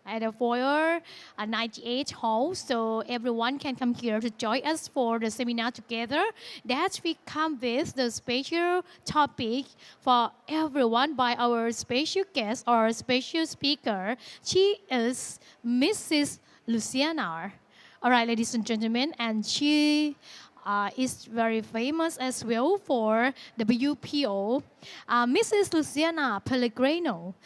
at the foyer 98 hall, so everyone can come here to join us for the seminar together. That we come with the special topic for everyone by our special guest or special speaker. She is Mrs. Luciana. All right, ladies and gentlemen, and she is very famous as well for WPO. Mrs. Luciana Pellegrino.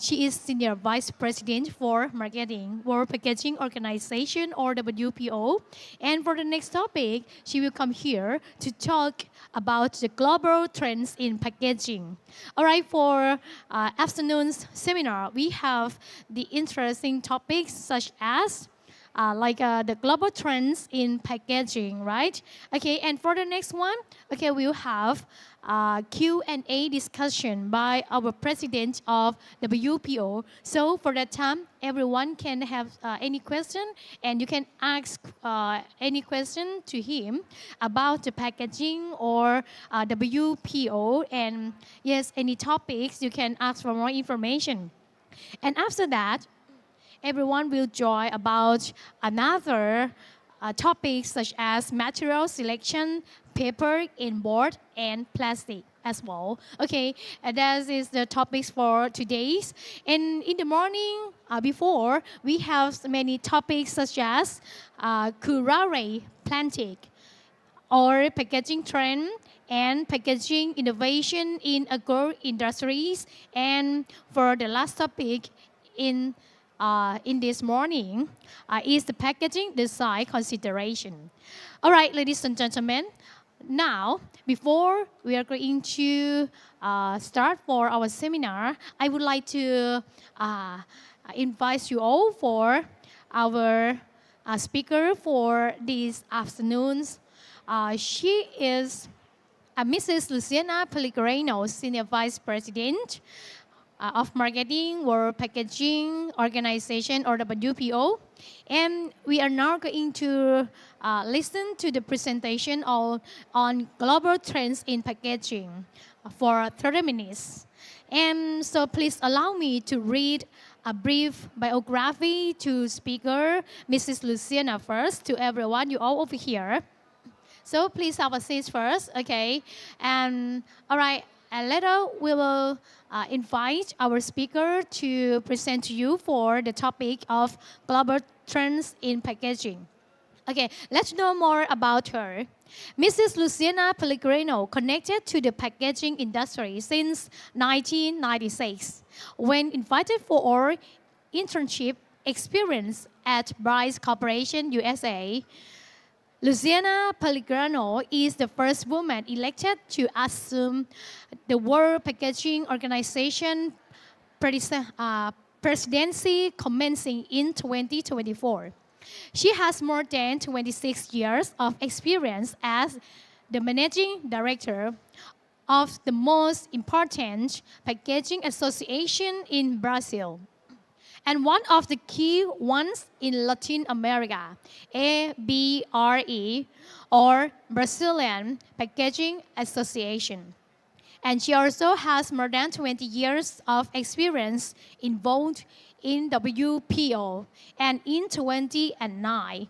She is Senior Vice President for Marketing, World Packaging Organization or WPO. And for the next topic, she will come here to talk about the global trends in packaging. All right, for afternoon's seminar, we have the interesting topics such as the global trends in packaging, right? Okay, and for the next one, okay, we'll have Q&A discussion by our president of WPO. So for that time, everyone can have any question and you can ask any question to him about the packaging or WPO, and yes, any topics you can ask for more information. And after that, everyone will join about another topics such as material selection, paper, inboard, and plastic as well. Okay, that is the topics for today's. And in the morning, before, we have many topics such as curare plastic, or packaging trend, and packaging innovation in agro industries. And for the last topic in this morning is the packaging design consideration. All right, ladies and gentlemen, now before we are going to start for our seminar, I would like to invite you all for our speaker for this afternoon's. She is Mrs. Luciana Pellegrino, Senior Vice President of Marketing, World Packaging Organization or WPO. And we are now going to listen to the presentation on global trends in packaging for 30 minutes. And so please allow me to read a brief biography to speaker, Mrs. Luciana first, to everyone, you all over here. So please have a seat first, okay? And all right, and later we will invite our speaker to present to you for the topic of global trends in packaging. Okay, let's know more about her. Mrs. Luciana Pellegrino connected to the packaging industry since 1996, when invited for internship experience at Bryce Corporation USA. Luciana Pellegrino is the first woman elected to assume the World Packaging Organization presidency commencing in 2024. She has more than 26 years of experience as the managing director of the most important packaging association in Brazil, and one of the key ones in Latin America, ABRE, or Brazilian Packaging Association. And she also has more than 20 years of experience involved in WPO, and in 2009,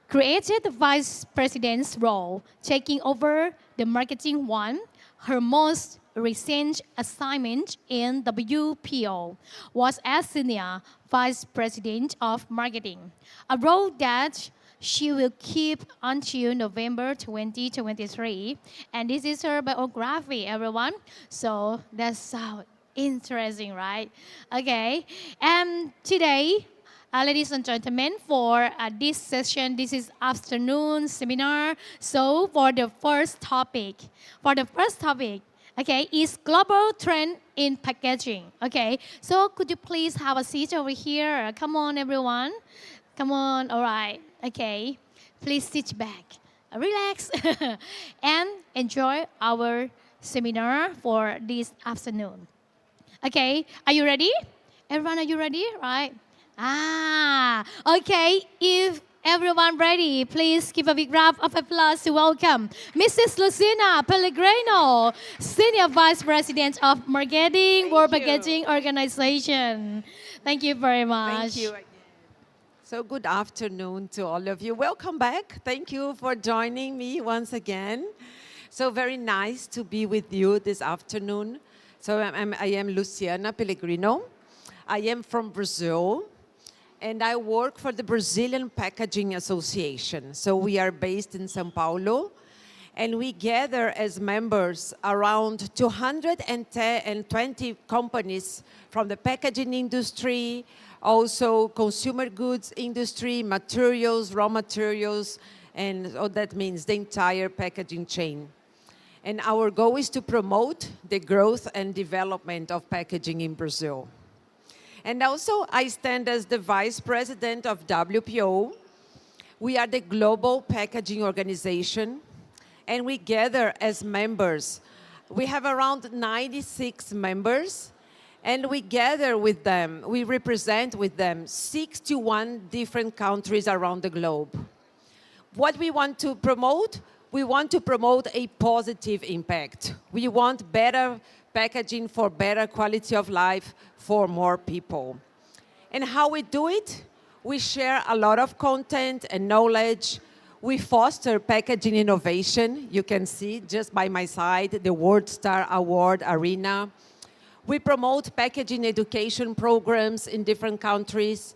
created the vice president's role, taking over the marketing one. Her most recent assignment in WPO was as Senior Vice President of Marketing, a role that she will keep until November 2023. And this is her biography, everyone. So that's so interesting, right? Okay, and today, ladies and gentlemen, for this session, this is afternoon seminar. So for the first topic, okay, is global trend in packaging. Okay, so could you please have a seat over here? Come on, everyone. Come on, all right. Okay, please sit back, relax, and enjoy our seminar for this afternoon. Okay, are you ready? Everyone, are you ready? Right? Okay, if Everyone ready? Please give a big round of applause to welcome Mrs. Lucina Pellegrino, Senior Vice President of Marketing, World Packaging Organization. Thank you very much. Thank you again. So good afternoon to all of you. Welcome back. Thank you for joining me once again. So very nice to be with you this afternoon. So I am Luciana Pellegrino. I am from Brazil, and I work for the Brazilian Packaging Association. So we are based in São Paulo, and we gather as members around 220 companies from the packaging industry, also consumer goods industry, materials, raw materials, and that means the entire packaging chain. And our goal is to promote the growth and development of packaging in Brazil. And also, I stand as the Vice President of WPO. We are the Global Packaging Organization, and we gather as members. We have around 96 members, and we gather with them, we represent with them 61 different countries around the globe. What we want to promote? We want to promote a positive impact. We want better packaging for better quality of life for more people. And how we do it? We share a lot of content and knowledge. We foster packaging innovation. You can see just by my side the World Star Award arena. We promote packaging education programs in different countries.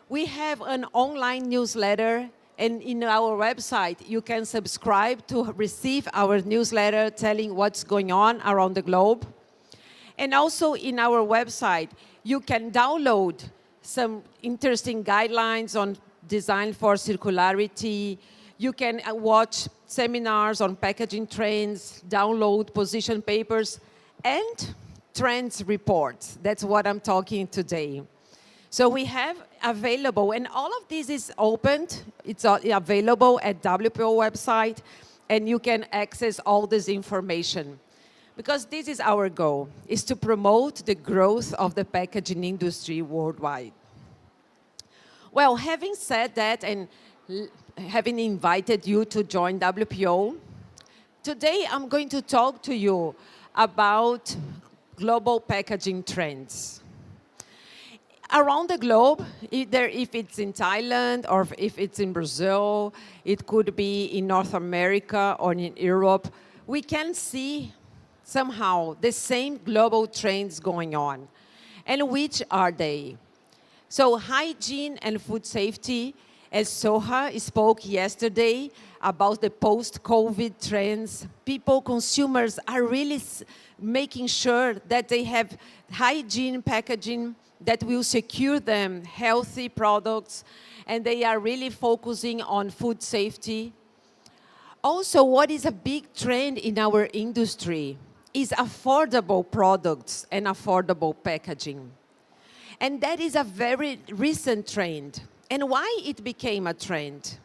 We have an online newsletter, and in our website, you can subscribe to receive our newsletter telling what's going on around the globe. And also in our website, you can download some interesting guidelines on design for circularity. You can watch seminars on packaging trends, download position papers, and trends reports. That's what I'm talking today. So we have available, and all of this is opened. It's available at WPO website, and you can access all this information. Because this is our goal, is to promote the growth of the packaging industry worldwide. Well, having said that, and having invited you to join WPO, today I'm going to talk to you about global packaging trends. Around the globe, either if it's in Thailand or if it's in Brazil, it could be in North America or in Europe, we can see somehow the same global trends going on. And which are they? So hygiene and food safety, as Soha spoke yesterday about the post-COVID trends, consumers are really making sure that they have hygiene packaging that will secure them healthy products, and they are really focusing on food safety. Also, what is a big trend in our industry is affordable products and affordable packaging. And that is a very recent trend. And why it became a trend?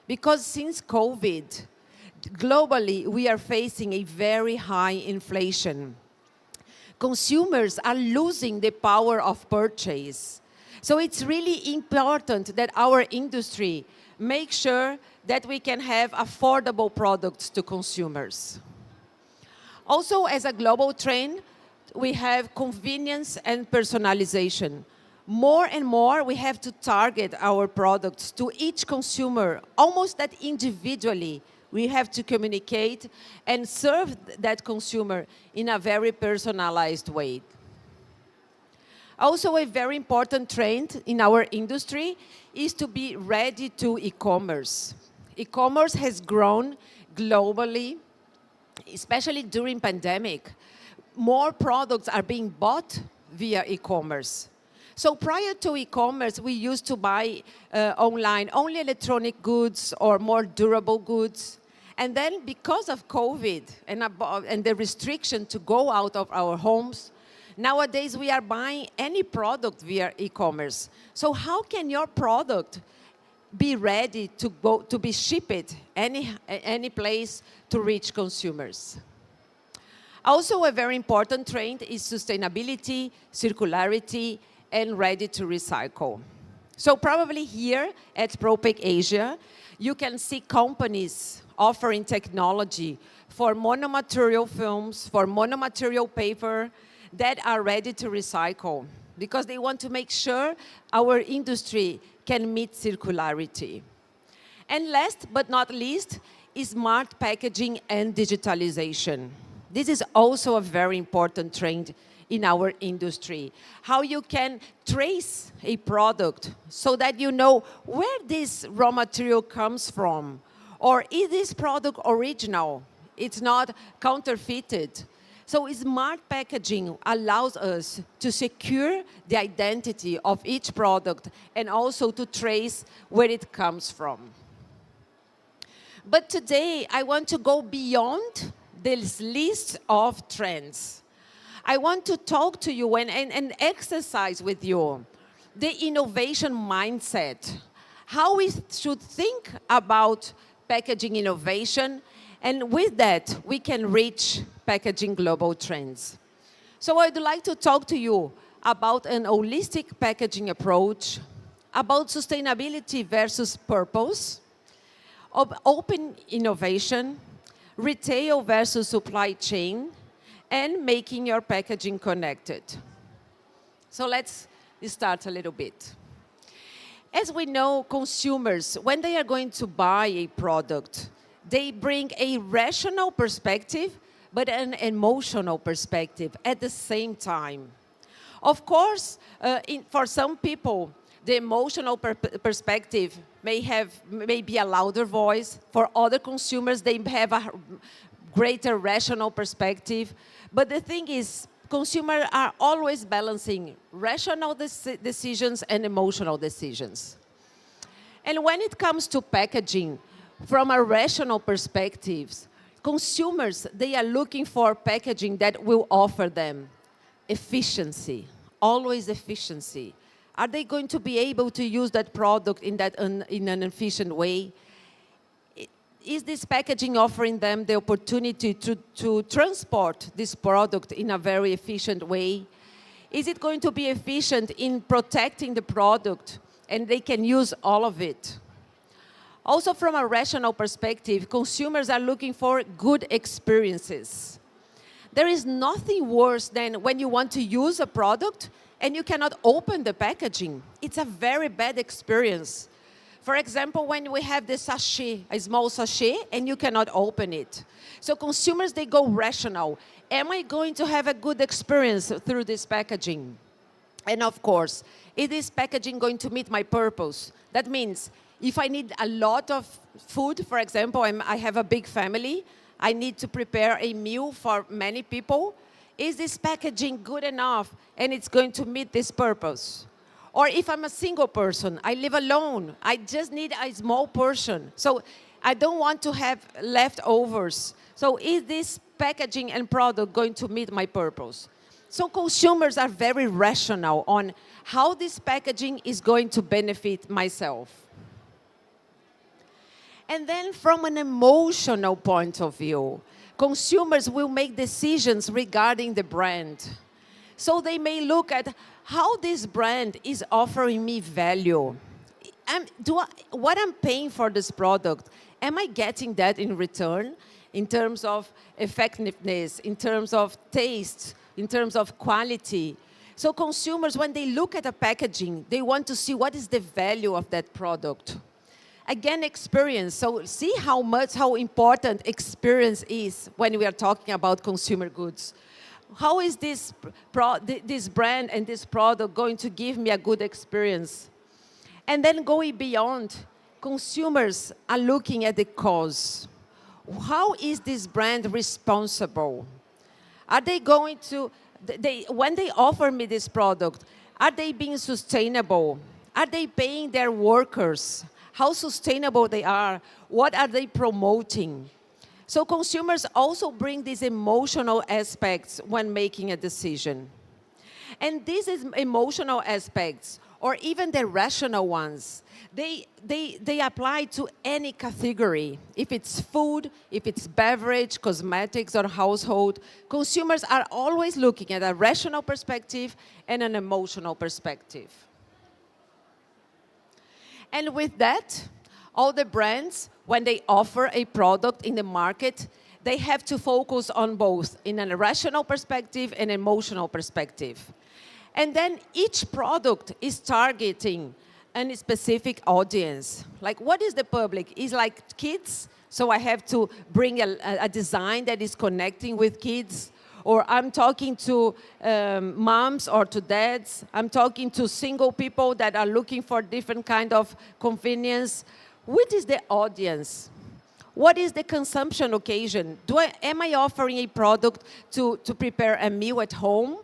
Because since COVID, globally, we are facing a very high inflation. Consumers are losing the power of purchase. So it's really important that our industry make sure that we can have affordable products to consumers. Also, as a global trend, we have convenience and personalization. More and more, we have to target our products to each consumer, almost that individually. We have to communicate and serve that consumer in a very personalized way. Also, a very important trend in our industry is to be ready to e-commerce. E-commerce has grown globally, especially during pandemic. More products are being bought via e-commerce. So prior to e-commerce, we used to buy online only electronic goods or more durable goods. And then because of COVID and the restriction to go out of our homes, nowadays we are buying any product via e-commerce. So how can your product be ready to be shipped any place to reach consumers? Also, a very important trend is sustainability, circularity, and ready to recycle. So probably here at ProPak Asia, you can see companies offering technology for monomaterial films, for monomaterial paper that are ready to recycle because they want to make sure our industry can meet circularity. And last but not least is smart packaging and digitalization. This is also a very important trend in our industry. How you can trace a product so that you know where this raw material comes from. Or is this product original? It's not counterfeited. So smart packaging allows us to secure the identity of each product and also to trace where it comes from. But today, I want to go beyond this list of trends. I want to talk to you and exercise with you the innovation mindset, how we should think about packaging innovation, and with that, we can reach packaging global trends. So I'd like to talk to you about an holistic packaging approach, about sustainability versus purpose, of open innovation, retail versus supply chain, and making your packaging connected. So let's start a little bit. As we know, consumers, when they are going to buy a product, they bring a rational perspective, but an emotional perspective at the same time. Of course, for some people, the emotional perspective may be a louder voice. For other consumers, they have a greater rational perspective. But the thing is, consumers are always balancing rational decisions and emotional decisions. And when it comes to packaging, from a rational perspective, consumers, they are looking for packaging that will offer them efficiency, always efficiency. Are they going to be able to use that product in an efficient way? Is this packaging offering them the opportunity to transport this product in a very efficient way? Is it going to be efficient in protecting the product and they can use all of it? Also, from a rational perspective, consumers are looking for good experiences. There is nothing worse than when you want to use a product and you cannot open the packaging. It's a very bad experience. For example, when we have the sachet, a small sachet, and you cannot open it. So consumers, they go rational. Am I going to have a good experience through this packaging? And of course, is this packaging going to meet my purpose? That means if I need a lot of food, for example, I have a big family, I need to prepare a meal for many people. Is this packaging good enough and it's going to meet this purpose? Or if I'm a single person, I live alone, I just need a small portion. So I don't want to have leftovers. So is this packaging and product going to meet my purpose? So consumers are very rational on how this packaging is going to benefit myself. And then from an emotional point of view, consumers will make decisions regarding the brand. So they may look at how this brand is offering me value. What I'm paying for this product, am I getting that in return in terms of effectiveness, in terms of taste, in terms of quality? So consumers, when they look at a packaging, they want to see what is the value of that product. Again, experience. So see how important experience is when we are talking about consumer goods. How is this brand and this product going to give me a good experience? And then going beyond, consumers are looking at the cause. How is this brand responsible? Are they going to, when they offer me this product, are they being sustainable? Are they paying their workers? How sustainable they are? What are they promoting? So consumers also bring these emotional aspects when making a decision. And these emotional aspects, or even the rational ones, they apply to any category. If it's food, if it's beverage, cosmetics, or household, consumers are always looking at a rational perspective and an emotional perspective. And with that, all the brands, when they offer a product in the market, they have to focus on both in a rational perspective and emotional perspective. And then each product is targeting a specific audience. Like, what is the public? Is like kids, so I have to bring a design that is connecting with kids. Or I'm talking to moms or to dads. I'm talking to single people that are looking for different kind of convenience. What is the audience? What is the consumption occasion? Am I offering a product to prepare a meal at home?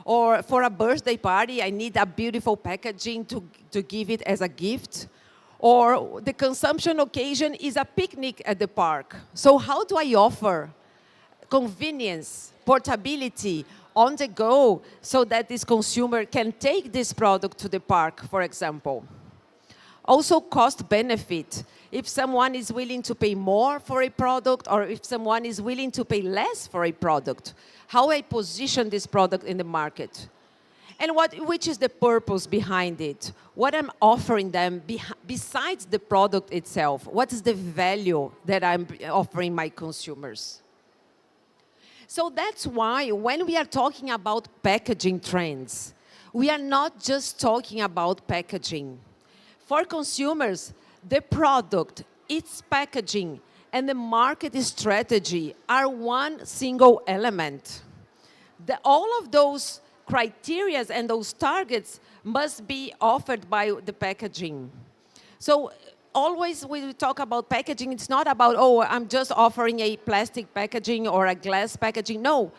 Or for a birthday party, I need a beautiful packaging to give it as a gift? Or the consumption occasion is a picnic at the park. So how do I offer convenience, portability, on the go, so that this consumer can take this product to the park, for example? Also, cost benefit. If someone is willing to pay more for a product, or if someone is willing to pay less for a product, how I position this product in the market. And which is the purpose behind it? What I'm offering them besides the product itself? What is the value that I'm offering my consumers? So that's why when we are talking about packaging trends, we are not just talking about packaging. For consumers, the product, its packaging, and the market strategy are one single element. All of those criteria and those targets must be offered by the packaging. So always when we talk about packaging, it's not about, oh, I'm just offering a plastic packaging or a glass packaging. No.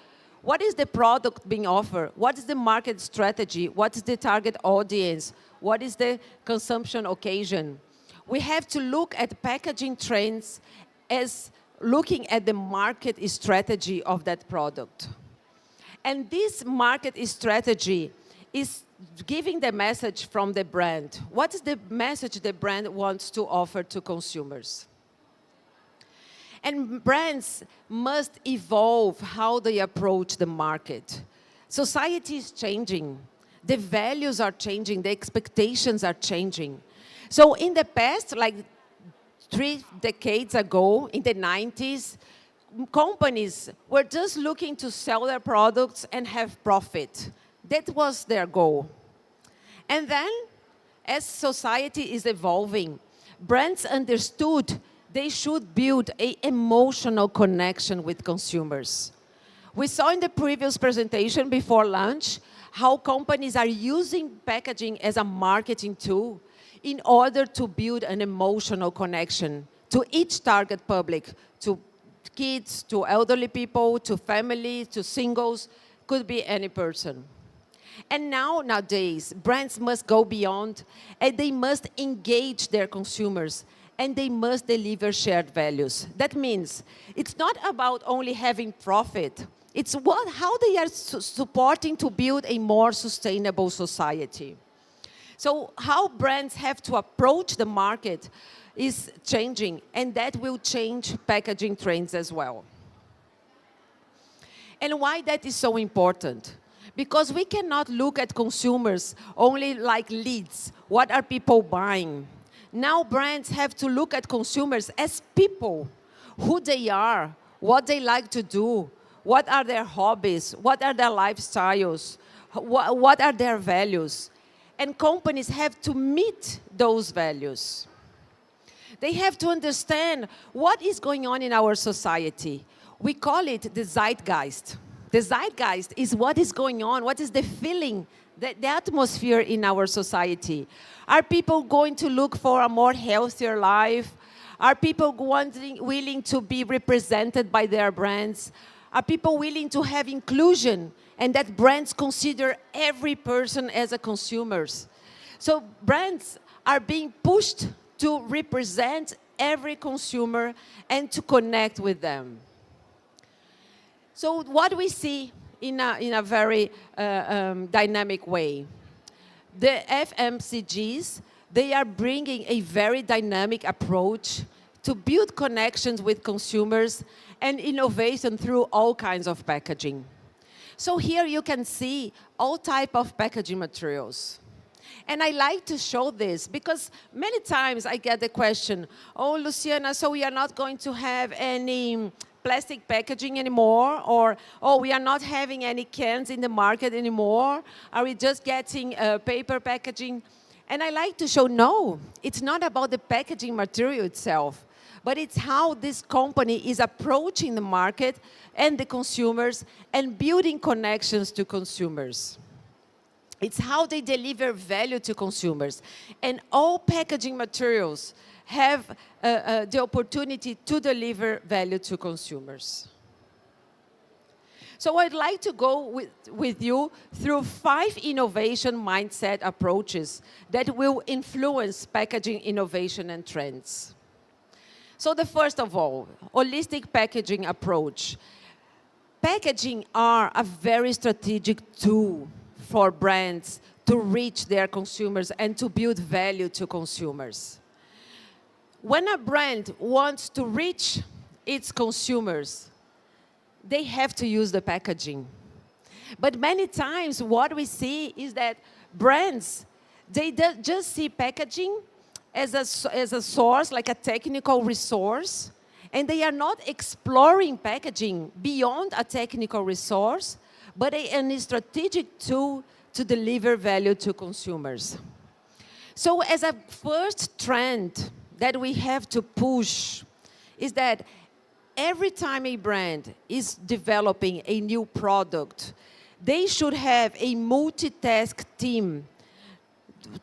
What is the product being offered? What is the market strategy? What is the target audience? What is the consumption occasion? We have to look at packaging trends as looking at the market strategy of that product. And this market strategy is giving the message from the brand. What is the message the brand wants to offer to consumers? And brands must evolve how they approach the market. Society is changing. The values are changing. The expectations are changing. So in the past, like 3 decades ago, in the 90s, companies were just looking to sell their products and have profit. That was their goal. And then, as society is evolving, brands understood they should build an emotional connection with consumers. We saw in the previous presentation before lunch how companies are using packaging as a marketing tool in order to build an emotional connection to each target public, to kids, to elderly people, to families, to singles, could be any person. And nowadays, brands must go beyond, and they must engage their consumers, and they must deliver shared values. That means it's not about only having profit. It's how they are supporting to build a more sustainable society. So how brands have to approach the market is changing, and that will change packaging trends as well. And why that is so important? Because we cannot look at consumers only like leads. What are people buying? Now brands have to look at consumers as people, who they are, what they like to do, what are their hobbies, what are their lifestyles, what are their values. And companies have to meet those values. They have to understand what is going on in our society. We call it the zeitgeist. The zeitgeist is what is going on, what is the feeling, the atmosphere in our society. Are people going to look for a more healthier life? Are people willing to be represented by their brands? Are people willing to have inclusion and that brands consider every person as a consumer? So brands are being pushed to represent every consumer and to connect with them. So what we see in a very dynamic way, the FMCGs, they are bringing a very dynamic approach to build connections with consumers and innovation through all kinds of packaging. So here you can see all types of packaging materials. And I like to show this because many times I get the question, oh, Luciana, so we are not going to have any plastic packaging anymore, or, oh, we are not having any cans in the market anymore. Are we just getting paper packaging? And I like to show, no, it's not about the packaging material itself, but it's how this company is approaching the market and the consumers and building connections to consumers. It's how they deliver value to consumers. And all packaging materials have the opportunity to deliver value to consumers. So I'd like to go with you through 5 innovation mindset approaches that will influence packaging innovation and trends. So the first of all, holistic packaging approach. Packaging are a very strategic tool for brands to reach their consumers and to build value to consumers. When a brand wants to reach its consumers, they have to use the packaging. But many times what we see is that brands, they just see packaging as a source, like a technical resource, and they are not exploring packaging beyond a technical resource, but a strategic tool to deliver value to consumers. So as a first trend that we have to push is that every time a brand is developing a new product, they should have a multitask team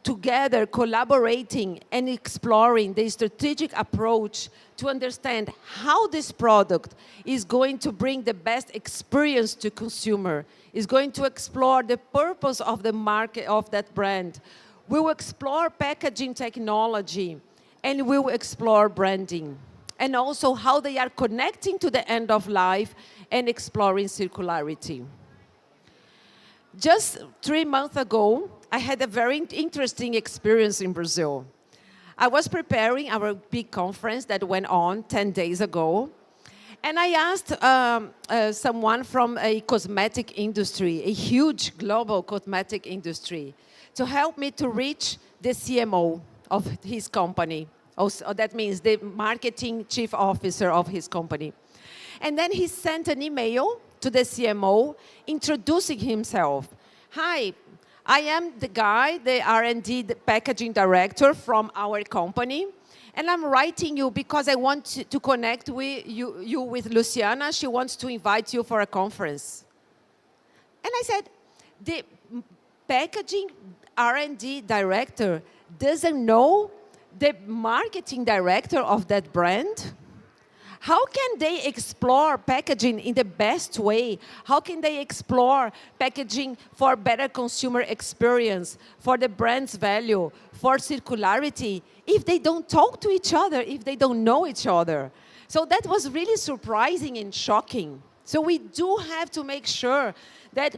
together collaborating and exploring the strategic approach to understand how this product is going to bring the best experience to consumer, is going to explore the purpose of the market of that brand. We will explore packaging technology and we will explore branding, and also how they are connecting to the end of life and exploring circularity. Just 3 months ago, I had a very interesting experience in Brazil. I was preparing our big conference that went on 10 days ago, and I asked someone from a cosmetic industry, a huge global cosmetic industry, to help me to reach the CMO of his company. Also, that means the marketing chief officer of his company. And then he sent an email to the CMO introducing himself. Hi, I am the guy, the R&D the packaging director from our company, and I'm writing you because I want to connect with you with Luciana. She wants to invite you for a conference. And I said, the packaging R&D director doesn't know the marketing director of that brand? How can they explore packaging in the best way? How can they explore packaging for better consumer experience, for the brand's value, for circularity, if they don't talk to each other, if they don't know each other? So that was really surprising and shocking. So we do have to make sure that